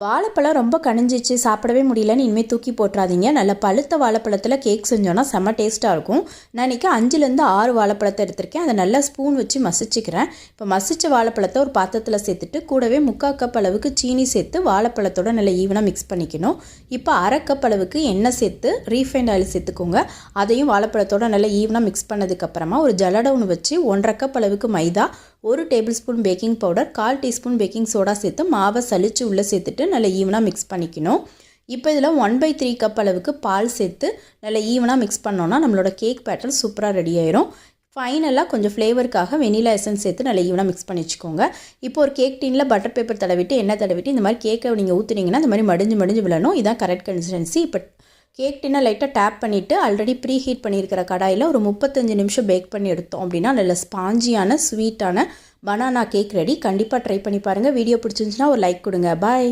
வாழைப்பழம் ரொம்ப கனிஞ்சிச்சு சாப்பிடவே முடியலன்னு இனிமேல் தூக்கி போட்டுறாதீங்க. நல்ல பழுத்த வாழைப்பழத்தில் கேக் செஞ்சோன்னா செம்ம டேஸ்ட்டாக இருக்கும். நான் இன்றைக்கி 5லேருந்து 6 வாழைப்பழத்தை எடுத்திருக்கேன். அதை நல்லா ஸ்பூன் வச்சு மசிச்சுக்கிறேன். இப்போ மசித்த வாழைப்பழத்தை ஒரு பாத்திரத்தில் சேர்த்துட்டு கூடவே 3/4 கப் அளவுக்கு சீனி சேர்த்து வாழைப்பழத்தோட நல்லா ஈவனாக மிக்ஸ் பண்ணிக்கணும். இப்போ 1/2 கப் அளவுக்கு எண்ணெய் சேர்த்து ரீஃபைண்ட் ஆயில் சேர்த்துக்கோங்க. அதையும் வாழைப்பழத்தோட நல்லா ஈவனாக மிக்ஸ் பண்ணதுக்கப்புறமா ஒரு ஜல்லடை ஒன்று வச்சு 1/2 கப் அளவுக்கு மைதா, 1 table spoon baking powder, 1/4 teaspoon baking soda சேர்த்து மாவை சலிச்சு உள்ளே சேர்த்துட்டு நல்லா ஈவனாக மிக்ஸ் பண்ணிக்கணும். இப்போ இதில் 1/3 கப் அளவுக்கு பால் சேர்த்து நல்லா ஈவனாக மிக்ஸ் பண்ணோன்னா நம்மளோட கேக் பேட்டர் சூப்பராக ரெடி ஆயிரும். ஃபைனலாக கொஞ்சம் ஃப்ளேவருக்காக வெனிலா எசன்ஸ் சேர்த்து நல்லா ஈவனாக மிக்ஸ் பண்ணி வச்சுக்கோங்க. இப்போ ஒரு கேக் டீனில் பட்டர் பேப்பர் தடவிட்டு எண்ணெய் தடவிட்டு இந்த மாதிரி கேக்கை நீங்கள் ஊற்றுனீங்கன்னா இந்த மாதிரி மடிஞ்சு விழணும். இதான் கரெக்ட் கன்சிஸ்டன்சி. இப்போ கேக் டின்னை லைட்டாக டேப் பண்ணிவிட்டு ஆல்ரெடி ப்ரீ ஹீட் பண்ணியிருக்கிற கடாயில் ஒரு 35 நிமிஷம் பேக் பண்ணி எடுத்தோம் அப்படின்னா நல்ல ஸ்பாஞ்சியான ஸ்வீட்டான பனானா கேக் ரெடி. கண்டிப்பாக ட்ரை பண்ணி பாருங்கள். வீடியோ பிடிச்சிருந்துச்சுன்னா ஒரு லைக் கொடுங்க. பாய்.